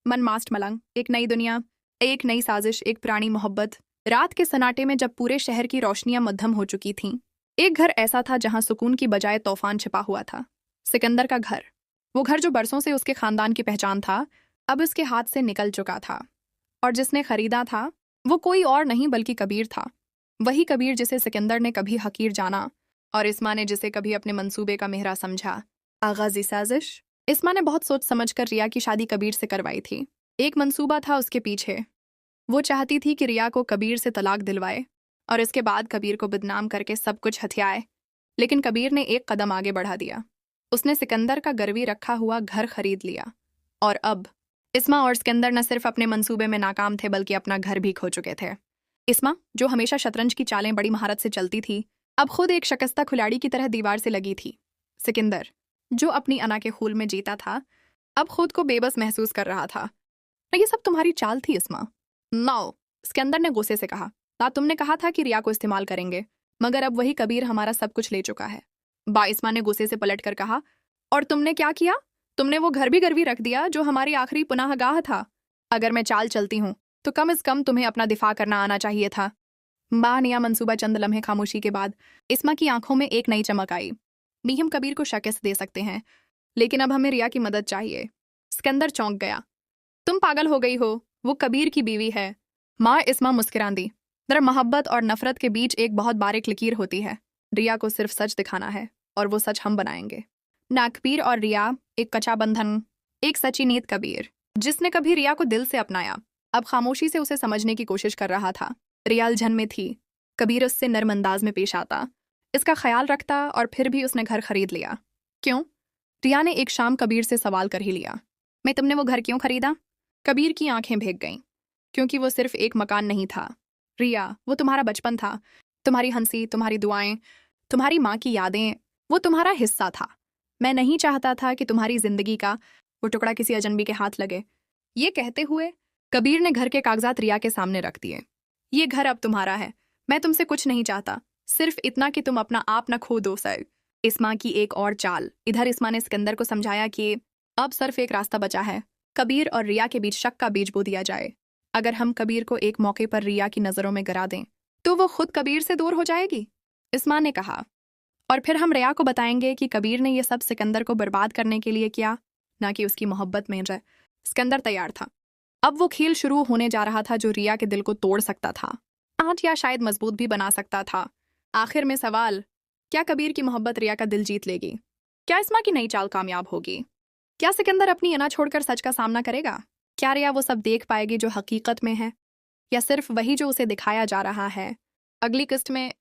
मनमास्ट मलंग, एक नई दुनिया, एक नई साजिश, एक पुरानी मोहब्बत। रात के सन्नाटे में जब पूरे शहर की रोशनियां मद्धम हो चुकी थीं, एक घर ऐसा था जहां सुकून की बजाय तूफान छिपा हुआ था। सिकंदर का घर, वो घर जो बरसों से उसके खानदान की पहचान था, अब उसके हाथ से निकल चुका था। और जिसने खरीदा था वो कोई और नहीं बल्कि कबीर था। वही कबीर जिसे सिकंदर ने कभी हकीर जाना और इस्मा ने जिसे कभी अपने मंसूबे का मेहरा समझा। आगाज़ी साजिश। इस्मा ने बहुत सोच समझकर रिया की शादी कबीर से करवाई थी। एक मंसूबा था उसके पीछे। वो चाहती थी कि रिया को कबीर से तलाक दिलवाए और इसके बाद कबीर को बदनाम करके सब कुछ हथियाए। लेकिन कबीर ने एक कदम आगे बढ़ा दिया। उसने सिकंदर का गिरवी रखा हुआ घर खरीद लिया। और अब इस्मा और सिकंदर न सिर्फ अपने मंसूबे में नाकाम थे बल्कि अपना घर भी खो चुके थे। इस्मा, जो हमेशा शतरंज की चालें बड़ी महारत से चलती थी, अब खुद एक शकस्ता खिलाड़ी की तरह दीवार से लगी थी। सिकंदर, जो अपनी अना के खूल में जीता था, अब खुद को बेबस महसूस कर रहा था। ये सब तुम्हारी चाल थी इस्मा। नो, सिकंदर ने गुस्से से कहा। तुमने कहा था कि रिया को इस्तेमाल करेंगे, मगर अब वही कबीर हमारा सब कुछ ले चुका है। इस्मा ने गुस्से से पलट कर कहा। और तुमने क्या किया? तुमने वो घर भी गिरवी रख दिया जो हमारी आखिरी पुनाहगाह था। अगर मैं चाल चलती हूँ तो कम से कम तुम्हें अपना दिफा करना आना चाहिए था। नया मंसूबा। चंद लम्हे खामोशी के बाद इस्मा की आंखों में एक नई चमक आई। हम कबीर को शिकस्त दे सकते हैं, लेकिन अब हमें रिया की मदद चाहिए। सिकंदर चौंक गया। तुम पागल हो गई हो, वो कबीर की बीवी है। इस्मा मुस्कुरा दी। दर मोहब्बत और नफरत के बीच एक बहुत बारीक लकीर होती है। रिया को सिर्फ सच दिखाना है और वो सच हम बनाएंगे। कबीर और रिया, एक कच्चा बंधन, एक सच्ची नीयत। कबीर, जिसने कभी रिया को दिल से अपनाया, अब खामोशी से उसे समझने की कोशिश कर रहा था। रिया उलझन में थी। कबीर उससे नर्म अंदाज में पेश आता, इसका ख्याल रखता, और फिर भी उसने घर खरीद लिया। क्यों? रिया ने एक शाम कबीर से सवाल कर ही लिया। तुमने वो घर क्यों खरीदा? कबीर की आंखें भीग गईं। क्योंकि वो सिर्फ एक मकान नहीं था रिया, वो तुम्हारा बचपन था। तुम्हारी हंसी, तुम्हारी दुआएं, तुम्हारी माँ की यादें, वो तुम्हारा हिस्सा था। मैं नहीं चाहता था कि तुम्हारी जिंदगी का वो टुकड़ा किसी अजनबी के हाथ लगे। ये कहते हुए कबीर ने घर के कागजात रिया के सामने रख दिए। ये घर अब तुम्हारा है। मैं तुमसे कुछ नहीं चाहता, सिर्फ इतना कि तुम अपना आप न खो दो सर। इस्मा की एक और चाल। इधर इस्मा ने सिकंदर को समझाया कि अब सिर्फ एक रास्ता बचा है, कबीर और रिया के बीच शक का बीज बो दिया जाए। अगर हम कबीर को एक मौके पर रिया की नज़रों में गिरा दें तो वो खुद कबीर से दूर हो जाएगी। इस्मा ने कहा। और फिर हम रिया को बताएंगे कि कबीर ने यह सब सिकंदर को बर्बाद करने के लिए किया, ना कि उसकी मोहब्बत में जाए। सिकंदर तैयार था। अब वो खेल शुरू होने जा रहा था जो रिया के दिल को तोड़ सकता था, आज या शायद मजबूत भी बना सकता था। आखिर में सवाल, क्या कबीर की मोहब्बत रिया का दिल जीत लेगी? क्या इस्मा की नई चाल कामयाब होगी? क्या सिकंदर अपनी अना छोड़कर सच का सामना करेगा? क्या रिया वो सब देख पाएगी जो हकीकत में है, या सिर्फ वही जो उसे दिखाया जा रहा है? अगली किस्त में